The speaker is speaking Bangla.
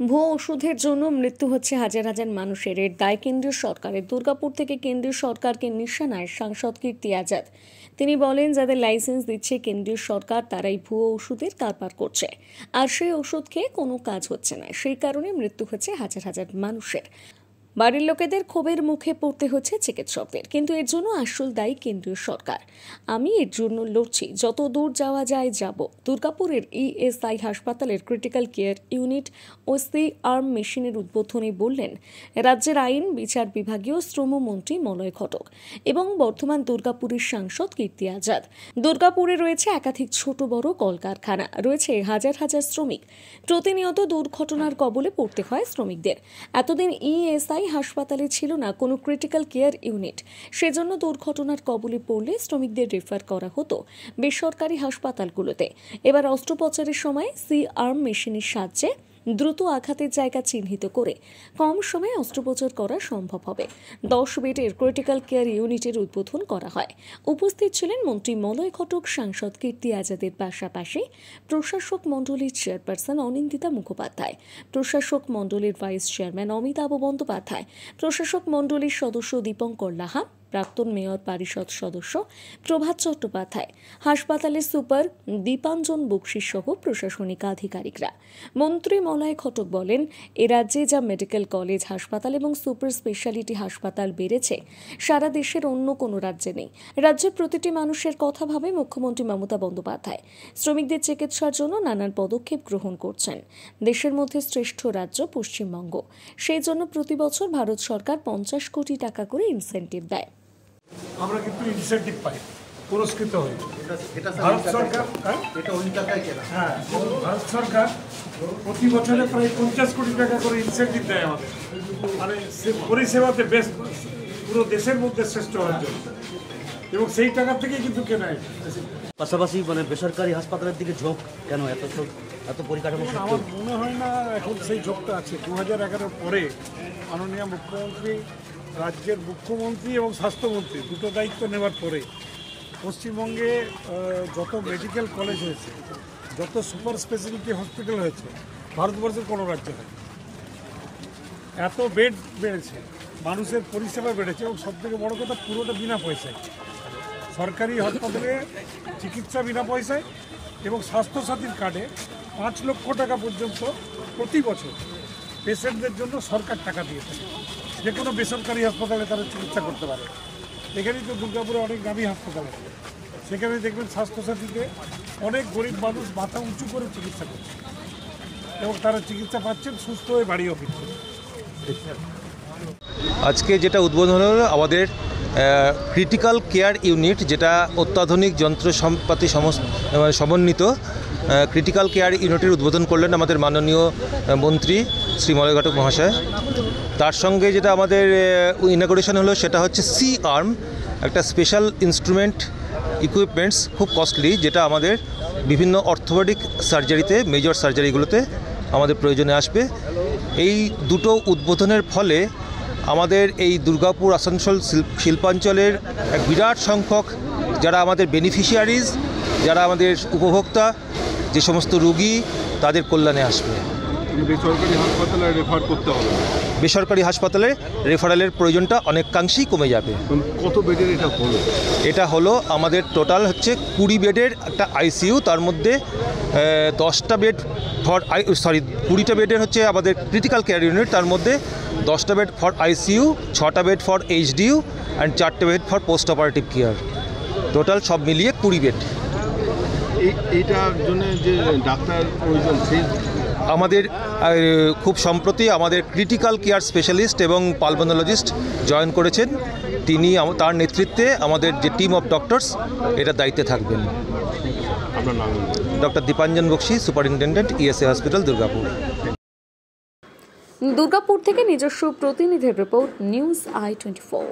ভুয়ো ওষুধের জন্য মৃত্যু হচ্ছে হাজার হাজার মানুষের, এর দায় কেন্দ্রীয় সরকারের। দুর্গাপুর থেকে কেন্দ্রীয় সরকারকে নিশানায় সাংসদ কীর্তি আজাদ। তিনি বলেন, যাদের লাইসেন্স দিচ্ছে কেন্দ্রীয় সরকার তারাই ভুয়ো ওষুধের কারবার করছে, আর সেই ওষুধ খেয়ে কোনো কাজ হচ্ছে না। সেই কারণে মৃত্যু হচ্ছে হাজার হাজার মানুষের। বাড়ির লোকেদের ক্ষোভের মুখে পড়তে হচ্ছে চিকিৎসকদের, কিন্তু এর জন্য আসল দায়ী কেন্দ্রীয় সরকার। আমি এর জন্য লড়ছি, যত দূর যাওয়া যায় যাব। দুর্গাপুরের ইএসআই হাসপাতালের ক্রিটিক্যাল কেয়ার ইউনিট ও সি-আর্ম মেশিনের উদ্বোধনে বললেন রাজ্যের আইন বিচার বিভাগীয় শ্রমমন্ত্রী মলয় ঘটক এবং বর্ধমান দুর্গাপুরের সাংসদ কীর্তি আজাদ। দুর্গাপুরে রয়েছে একাধিক ছোট বড় কলকারখানা, রয়েছে হাজার হাজার শ্রমিক। প্রতিনিয়ত দুর্ঘটনার কবলে পড়তে হয় শ্রমিকদের। এতদিন ইএসআই হাসপাতালে ছিল না কোনো ক্রিটিক্যাল কেয়ার ইউনিট, সেজন্য দুর্ঘটনার কবলে পড়লে শ্রমিকদের রেফার করা হতো বেসরকারি হাসপাতালগুলোতে। এবার অস্ত্রোপচারের সময় সি-আর্ম মেশিনের সাহায্যে দ্রুত আঘাতের জায়গা চিহ্নিত করে কম সময়ে অস্ত্রোপচার করা সম্ভব হবে। 10 বেডের ক্রিটিক্যাল কেয়ার ইউনিটের উদ্বোধন করা হয়। উপস্থিত ছিলেন মন্ত্রী মলয় ঘটক, সাংসদ কীর্তি আজাদের পাশাপাশি প্রশাসক মণ্ডলীর চেয়ারপারসন অনিন্দিতা মুখোপাধ্যায়, প্রশাসক মণ্ডলীর ভাইস চেয়ারম্যান অমিতাভ বন্দ্যোপাধ্যায়, প্রশাসক মণ্ডলীর সদস্য দীপঙ্কর লাহা, প্রাক্তন মেয়র পরিষদ সদস্য প্রভাত চট্টোপাধ্যায়, হাসপাতালের সুপার দীপাঞ্জন বক্সি সহ প্রশাসনিক আধিকারিকরা। মন্ত্রী মলয় ঘটক বলেন, এ রাজ্যে যা মেডিকেল কলেজ, হাসপাতাল এবং সুপার স্পেশালিটি হাসপাতাল বেড়েছে, সারা দেশের অন্য কোনো রাজ্যে নেই। রাজ্যের প্রতিটি মানুষের কথা ভাবে মুখ্যমন্ত্রী মমতা বন্দ্যোপাধ্যায়। শ্রমিকদের চিকিৎসার জন্য নানান পদক্ষেপ গ্রহণ করছেন। দেশের মধ্যে শ্রেষ্ঠ রাজ্য পশ্চিমবঙ্গ, সেই জন্য প্রতি বছর ভারত সরকার 50 কোটি টাকা করে ইনসেন্টিভ দেয়। আমরা কিন্তু ইনসেন্টিভ পাই, পুরস্কৃত হই। ভারত সরকার ভারত সরকার প্রতি বছরে প্রায় 50 কোটি টাকা করে ইনসেন্টিভ দেয় আমাদের, মানে পরিষেবাতে বেস্ট, পুরো দেশের মধ্যে শ্রেষ্ঠ হওয়ার জন্য, এবং সেই টাকা থেকেই কিন্তু কেনায়। পাশাপাশি মানে বেসরকারি হাসপাতালের দিকে ঝোঁক কেন এত পরিকাঠামো? আমার মনে হয় না এখন সেই ঝোঁকটা আছে। 2011 পরে মাননীয় মুখ্যমন্ত্রী, রাজ্যের মুখ্যমন্ত্রী এবং স্বাস্থ্যমন্ত্রী দুটো দায়িত্ব নেওয়ার পরে পশ্চিমবঙ্গে যত মেডিকেল কলেজ হয়েছে, যত সুপার স্পেশালিটি হসপিটাল হয়েছে, ভারতবর্ষের কোনো রাজ্যে হয়। এত বেড বেড়েছে, মানুষের পরিষেবা বেড়েছে, এবং সবথেকে বড় কথা পুরোটা বিনা পয়সায়। সরকারি হাসপাতালে চিকিৎসা বিনা পয়সায়, এবং স্বাস্থ্যসাথীর কার্ডে 5 লক্ষ টাকা পর্যন্ত প্রতি বছর পেশেন্টদের জন্য সরকার টাকা দিয়ে থাকে। যে কোনো বেসরকারি হাসপাতালে তারা চিকিৎসা করতে পারে। এখানেই তো দুর্গাপুরে অনেক দামি হাসপাতাল আছে, সেখানে দেখবেন স্বাস্থ্যসাথীতে অনেক গরিব মানুষ মাথা উঁচু করে চিকিৎসা করছে, এবং তারা চিকিৎসা পাচ্ছেন, সুস্থ হয়ে বাড়িও ফিরছে। আজকে যেটা উদ্বোধন হলো আমাদের ক্রিটিক্যাল কেয়ার ইউনিট, যেটা অত্যাধুনিক যন্ত্রপাতি সমন্বিত ক্রিটিক্যাল কেয়ার ইউনিটের উদ্বোধন করলেন আমাদের মাননীয় মন্ত্রী শ্রী মলয় ঘটক মহাশয়। তার সঙ্গে যেটা আমাদের ইনঅগুরেশন হলো সেটা হচ্ছে সি-আর্ম, একটা স্পেশাল ইনস্ট্রুমেন্ট ইকুইপমেন্টস, খুব কস্টলি, যেটা আমাদের বিভিন্ন অর্থোপেডিক সার্জারিতে, মেজর সার্জারিগুলোতে আমাদের প্রয়োজনে আসবে। এই দুটো উদ্বোধনের ফলে আমাদের এই দুর্গাপুর আসানসোল শিল্পাঞ্চলের এক বিরাট সংখ্যক যারা আমাদের বেনিফিশিয়ারিজ, যারা আমাদের উপভোক্তা, যে সমস্ত রোগী, তাদের কল্যাণে আসবে। বেসরকারি হাসপাতালে রেফার করতে হবে, বেসরকারি হাসপাতালে রেফারেলের প্রয়োজনটা অনেকাংশেই কমে যাবে। কত বেডের এটা হলো? এটা হলো আমাদের টোটাল হচ্ছে 20 বেডের একটা আইসিইউ, তার মধ্যে 10টা বেড ফর 20টা বেডের হচ্ছে আমাদের ক্রিটিক্যাল কেয়ার ইউনিট, তার মধ্যে 10টা বেড ফর আইসিইউ, 6টা বেড ফর এইচডিইউ অ্যান্ড 4টে bed for post operative care. Total সব মিলিয়ে 20 বেড। এইটার জন্য যে ডাক্তার প্রয়োজন, সেই আমাদের খুব সম্প্রতি আমাদের ক্রিটিক্যাল কেয়ার স্পেশালিস্ট এবং পালমোনোলজিস্ট জয়েন করেছেন। তিনি তার নেতৃত্বে আমাদের যে টিম অফ ডক্টরস এটা দায়িত্বে থাকবেন। আপনার নাম? Doctor Dipanjan Bakshi, superintendent, ESA hospital, Durgapur. Durgapur থেকে নিজস্ব প্রতিনিধির রিপোর্ট, নিউজ i24।